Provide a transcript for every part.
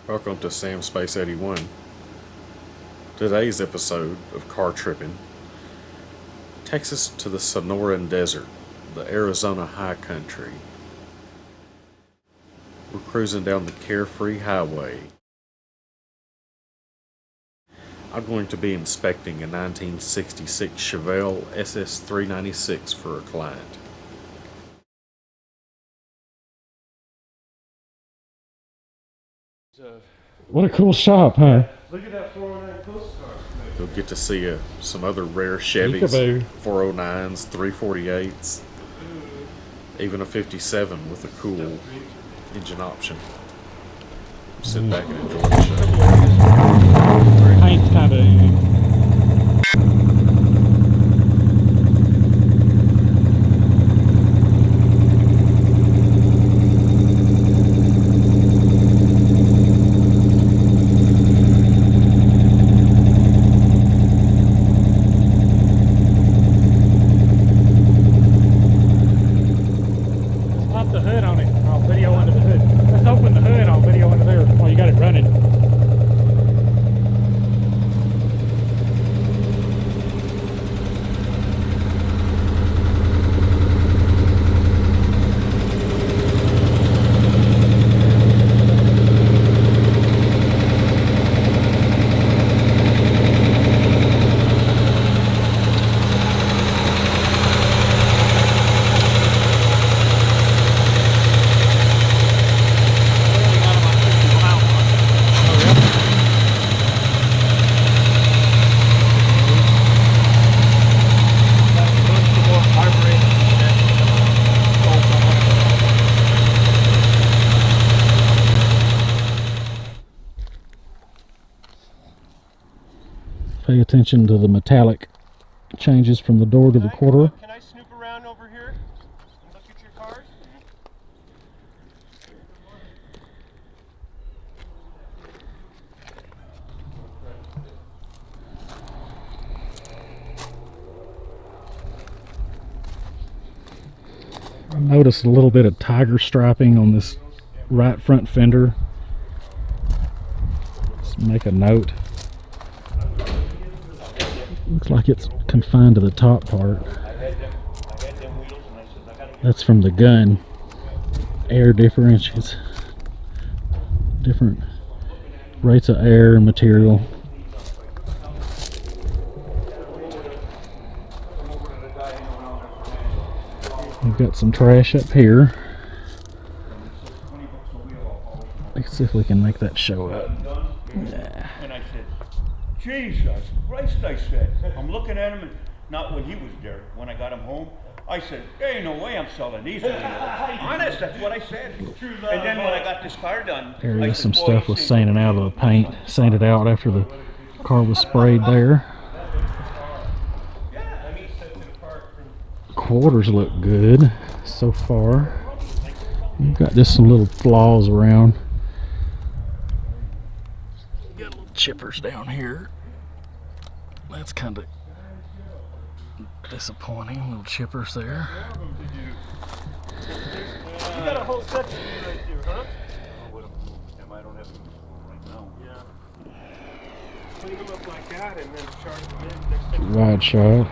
Welcome to Samspace81. Today's episode of Car Tripping takes us to the Sonoran Desert, the Arizona high country. We're cruising down the Carefree Highway. I'm going to be inspecting a 1966 Chevelle SS 396 for a client. What a cool shop, huh? Look at that 409 postcard. You'll get to see some other rare Chevys, Peekaboo. 409s, 348s, even a 57 with a cool engine option. Sit back and enjoy the show. Paint's kind of. Pop the hood on it. I'll video under the hood. Let's open the hood. I'll video under there while you got it running. Pay attention to the metallic changes from the door to the quarter. Can I snoop around over here and look at your cars? I noticed a little bit of tiger striping on this right front fender. Let's make a note. Looks like it's confined to the top part. That's from the gun. Air differentials. Different rates of air and material. We've got some trash up here. Let's see if we can make that show up. Yeah. And I said, Jesus Christ, I said. I'm looking at him, and not when he was there, when I got him home. I said, there ain't no way I'm selling these wheels. Honest, that's what I said. And then when I got this car done, There I is said, some "Boy, stuff you was see, sanding out of the paint, sanded out after the car was sprayed there. Quarters look good so far. We've got just some little flaws around. Got little chippers down here. That's kind of disappointing. Little chippers there. You got a whole section right there, huh? I don't have to right now. Yeah. Clean them up like that and then charge them in next time. Wide shot.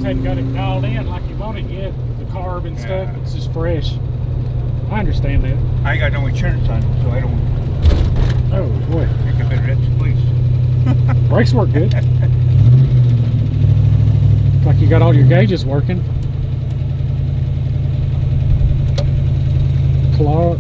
hadn't got it dialed in like you wanted yet. The carb and stuff, it's just fresh. I understand that. I got no insurance on it, so I don't Oh boy, think I better hit the police. brakes work good. Like you got all your gauges working. Claw.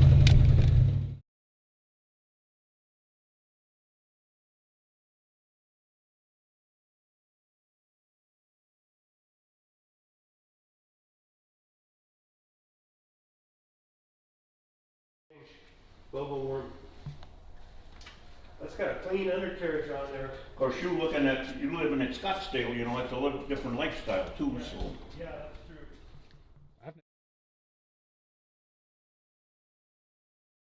Bubble worm. That's got a clean undercarriage on there. Of course, you living in Scottsdale, you know, it's a little different lifestyle too, so. Yeah, that's true.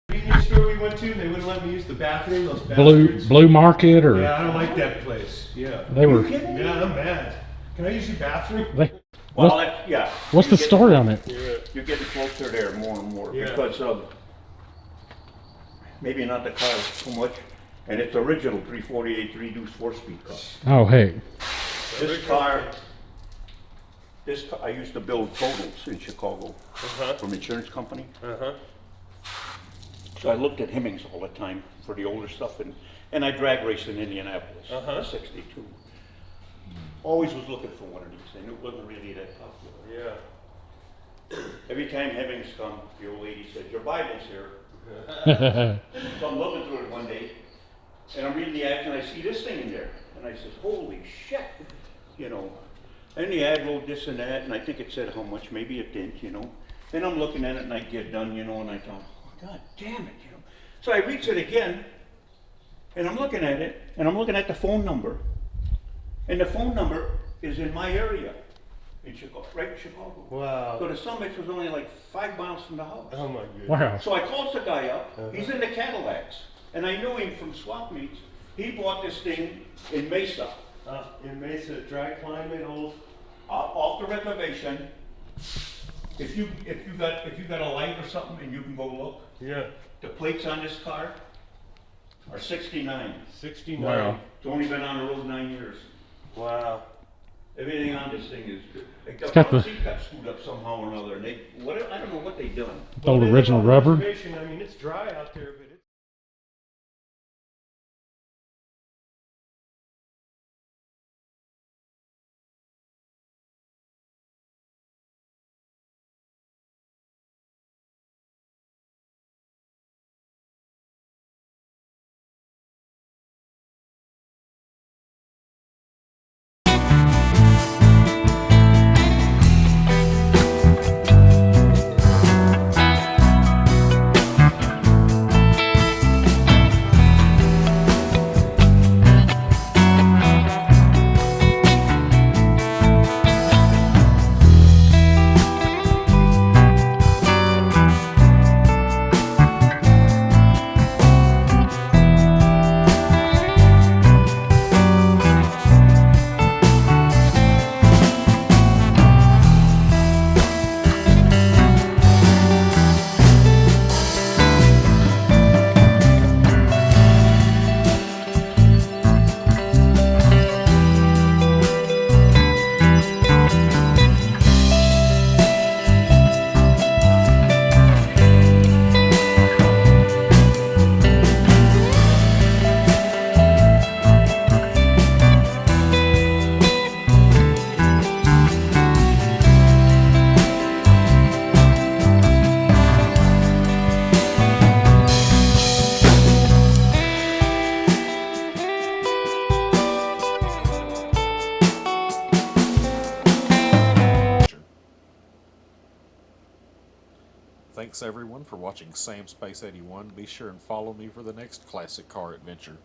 Convenience store we went to, they wouldn't let me use the bathroom. Those bastards. Blue Market or Yeah, I don't like that place. Yeah. they were. Yeah, I'm mad. Can I use your bathroom? Well, What's the story on it? Yeah. You're getting closer there more and more Yeah. because of maybe not the car so much, and it's original 348 reduced 4-speed car. Oh heck. This car, I used to build totals in Chicago from insurance company. So I looked at Hemmings all the time for the older stuff, and I drag raced in Indianapolis, 62. Always was looking for one of these, and it wasn't really that popular. Yeah. Every time Hemmings come, the old lady said, "Your Bible's here." So I'm looking through it one day, and I'm reading the ads, and I see this thing in there, and I said, "Holy shit," you know. And the ad wrote this and that, and I think it said how much, maybe it didn't, you know. Then I'm looking at it, and I get done, you know, and I thought, oh, God damn it, you know. So I reach it again, and I'm looking at it, and I'm looking at the phone number, and the phone number is in my area, in Chicago, right in Chicago. Wow. So the Summits was only like 5 miles from the house. Oh my goodness. Wow. So I calls the guy up, he's in the Cadillacs, and I knew him from swap meets. He bought this thing in Mesa, In Mesa, dry climate, old. off the reservation. If you got a light or something and you can go look, Yeah. the plates on this car are 69. 69. Wow. It's only been on the road 9 years. Wow. Everything on this thing is good. The got front the- seat got screwed up somehow or another, and I don't know what they done. Old They live original on the rubber. reservation. I mean, it's dry out there, but it's. Thanks everyone for watching Samspace81. Be sure and follow me for the next classic car adventure.